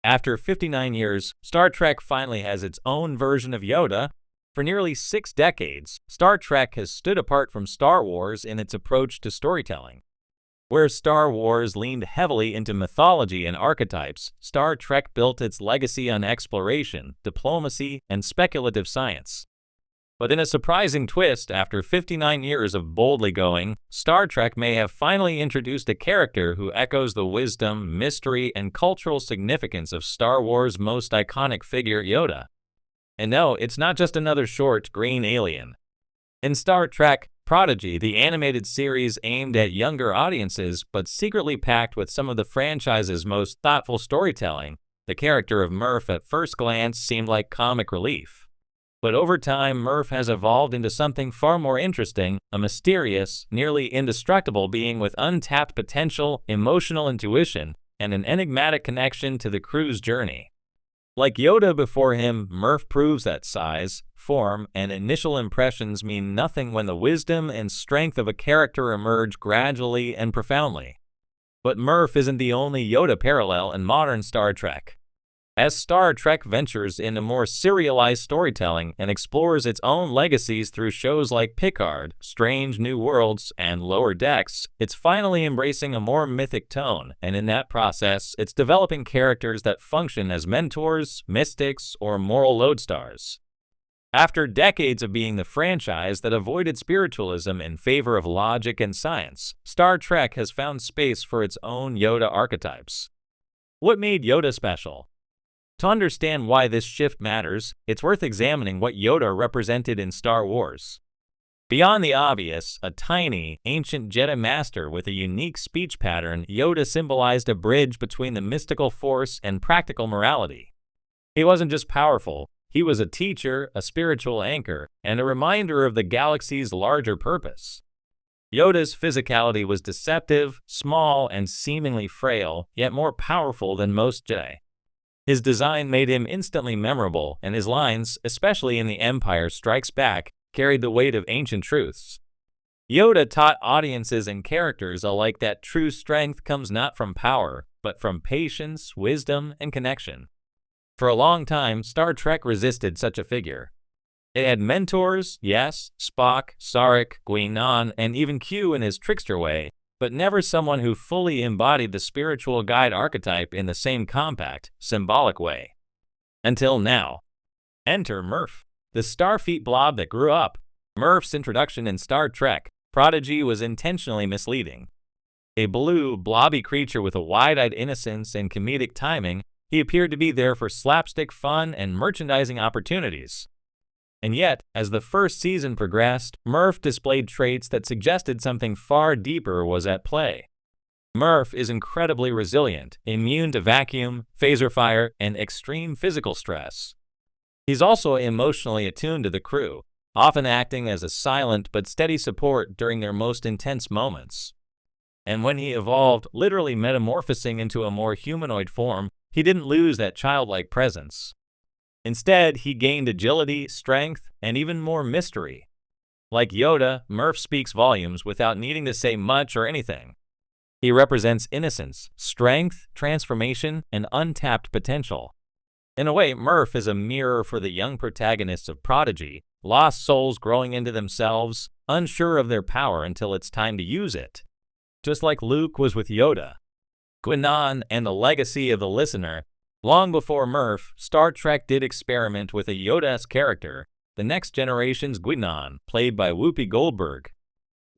After 59 years, Star Trek finally has its own version of Yoda. For nearly 6 decades, Star Trek has stood apart from Star Wars in its approach to storytelling. Where Star Wars leaned heavily into mythology and archetypes, Star Trek built its legacy on exploration, diplomacy, and speculative science. But in a surprising twist, after 59 years of boldly going, Star Trek may have finally introduced a character who echoes the wisdom, mystery, and cultural significance of Star Wars' most iconic figure, Yoda. And no, it's not just another short, green alien. In Star Trek, Prodigy, the animated series aimed at younger audiences but secretly packed with some of the franchise's most thoughtful storytelling, the character of Murf at first glance seemed like comic relief. But over time, Murf has evolved into something far more interesting, a mysterious, nearly indestructible being with untapped potential, emotional intuition, and an enigmatic connection to the crew's journey. Like Yoda before him, Murf proves that size, form, and initial impressions mean nothing when the wisdom and strength of a character emerge gradually and profoundly. But Murf isn't the only Yoda parallel in modern Star Trek. As Star Trek ventures into more serialized storytelling and explores its own legacies through shows like Picard, Strange New Worlds, and Lower Decks, it's finally embracing a more mythic tone, and in that process, it's developing characters that function as mentors, mystics, or moral lodestars. After decades of being the franchise that avoided spiritualism in favor of logic and science, Star Trek has found space for its own Yoda archetypes. What made Yoda special? To understand why this shift matters, it's worth examining what Yoda represented in Star Wars. Beyond the obvious, a tiny, ancient Jedi master with a unique speech pattern, Yoda symbolized a bridge between the mystical force and practical morality. He wasn't just powerful, he was a teacher, a spiritual anchor, and a reminder of the galaxy's larger purpose. Yoda's physicality was deceptive, small, and seemingly frail, yet more powerful than most Jedi. His design made him instantly memorable, and his lines, especially in The Empire Strikes Back, carried the weight of ancient truths. Yoda taught audiences and characters alike that true strength comes not from power, but from patience, wisdom, and connection. For a long time, Star Trek resisted such a figure. It had mentors, yes, Spock, Sarek, Guinan, and even Q in his trickster way, but never someone who fully embodied the spiritual guide archetype in the same compact, symbolic way. Until now. Enter Murf, the starfleet blob that grew up. Murf's introduction in Star Trek, Prodigy, was intentionally misleading. A blue, blobby creature with a wide-eyed innocence and comedic timing, he appeared to be there for slapstick fun and merchandising opportunities. And yet, as the first season progressed, Murf displayed traits that suggested something far deeper was at play. Murf is incredibly resilient, immune to vacuum, phaser fire, and extreme physical stress. He's also emotionally attuned to the crew, often acting as a silent but steady support during their most intense moments. And when he evolved, literally metamorphosing into a more humanoid form, he didn't lose that childlike presence. Instead, he gained agility, strength, and even more mystery. Like Yoda, Murf speaks volumes without needing to say much or anything. He represents innocence, strength, transformation, and untapped potential. In a way, Murf is a mirror for the young protagonists of Prodigy, lost souls growing into themselves, unsure of their power until it's time to use it. Just like Luke was with Yoda. Guinan and the legacy of the listener. Long before Murf, Star Trek did experiment with a Yoda-esque character, the next generation's Guinan, played by Whoopi Goldberg.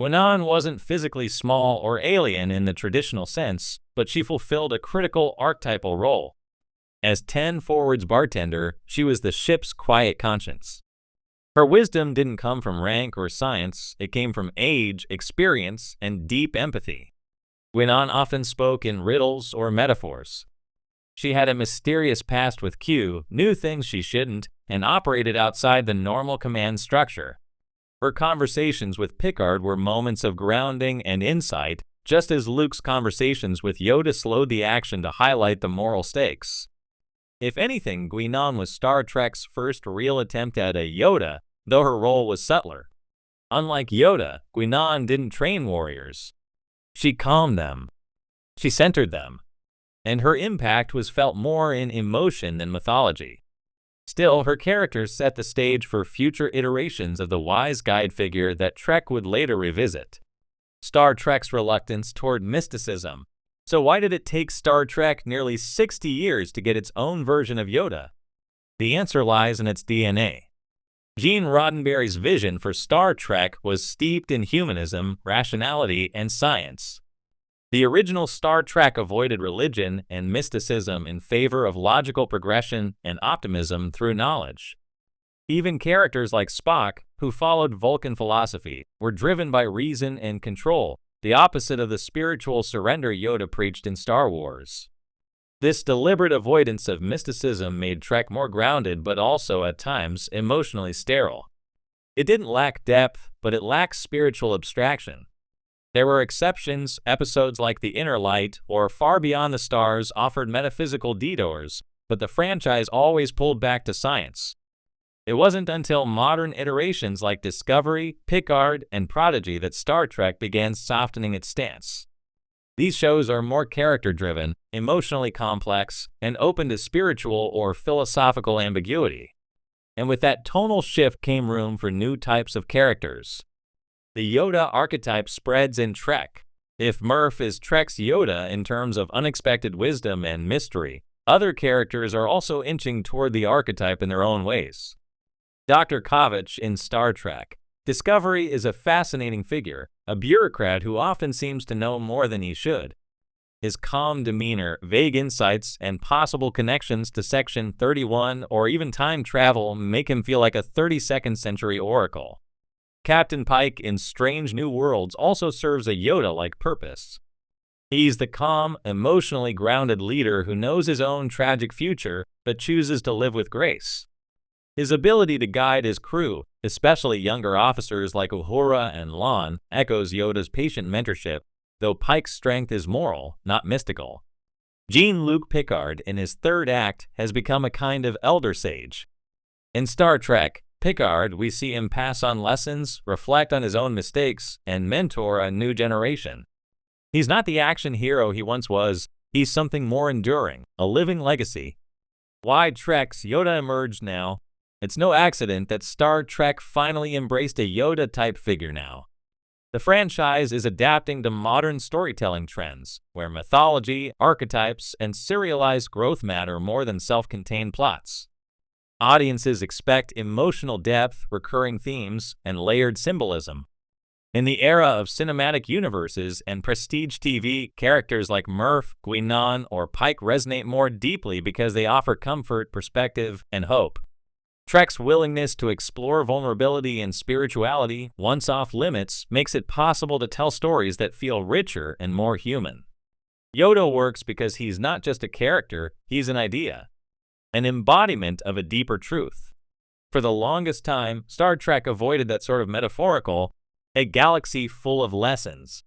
Guinan wasn't physically small or alien in the traditional sense, but she fulfilled a critical archetypal role. As 10 Forward's bartender, she was the ship's quiet conscience. Her wisdom didn't come from rank or science, it came from age, experience, and deep empathy. Guinan often spoke in riddles or metaphors. She had a mysterious past with Q, knew things she shouldn't, and operated outside the normal command structure. Her conversations with Picard were moments of grounding and insight, just as Luke's conversations with Yoda slowed the action to highlight the moral stakes. If anything, Guinan was Star Trek's first real attempt at a Yoda, though her role was subtler. Unlike Yoda, Guinan didn't train warriors. She calmed them. She centered them. and her impact was felt more in emotion than mythology. Still, her characters set the stage for future iterations of the wise guide figure that Trek would later revisit. Star Trek's reluctance toward mysticism. So why did it take Star Trek nearly 60 years to get its own version of Yoda? The answer lies in its DNA. Gene Roddenberry's vision for Star Trek was steeped in humanism, rationality, and science. The original Star Trek avoided religion and mysticism in favor of logical progression and optimism through knowledge. Even characters like Spock, who followed Vulcan philosophy, were driven by reason and control, the opposite of the spiritual surrender Yoda preached in Star Wars. This deliberate avoidance of mysticism made Trek more grounded but also, at times, emotionally sterile. It didn't lack depth, but it lacked spiritual abstraction. There were exceptions. Episodes like The Inner Light or Far Beyond the Stars offered metaphysical detours, but the franchise always pulled back to science. It wasn't until modern iterations like Discovery, Picard, and Prodigy that Star Trek began softening its stance. These shows are more character-driven, emotionally complex, and open to spiritual or philosophical ambiguity. And with that tonal shift came room for new types of characters. The Yoda archetype spreads in Trek. If Murf is Trek's Yoda in terms of unexpected wisdom and mystery, other characters are also inching toward the archetype in their own ways. Dr. Kovich in Star Trek. Discovery is a fascinating figure, a bureaucrat who often seems to know more than he should. His calm demeanor, vague insights, and possible connections to Section 31 or even time travel make him feel like a 32nd century oracle. Captain Pike in Strange New Worlds also serves a Yoda-like purpose. He's the calm, emotionally grounded leader who knows his own tragic future but chooses to live with grace. His ability to guide his crew, especially younger officers like Uhura and Lon, echoes Yoda's patient mentorship, though Pike's strength is moral, not mystical. Jean-Luc Picard in his third act has become a kind of elder sage. In Star Trek, Picard, we see him pass on lessons, reflect on his own mistakes, and mentor a new generation. He's not the action hero he once was, he's something more enduring, a living legacy. Why Trek's Yoda emerged now? It's no accident that Star Trek finally embraced a Yoda-type figure now. The franchise is adapting to modern storytelling trends, where mythology, archetypes, and serialized growth matter more than self-contained plots. Audiences expect emotional depth, recurring themes, and layered symbolism. In the era of cinematic universes and prestige TV, characters like Murf, Guinan, or Pike resonate more deeply because they offer comfort, perspective, and hope. Trek's willingness to explore vulnerability and spirituality, once off limits, makes it possible to tell stories that feel richer and more human. Yoda works because he's not just a character, he's an idea. An embodiment of a deeper truth. For the longest time, Star Trek avoided that sort of metaphorical, a galaxy full of lessons,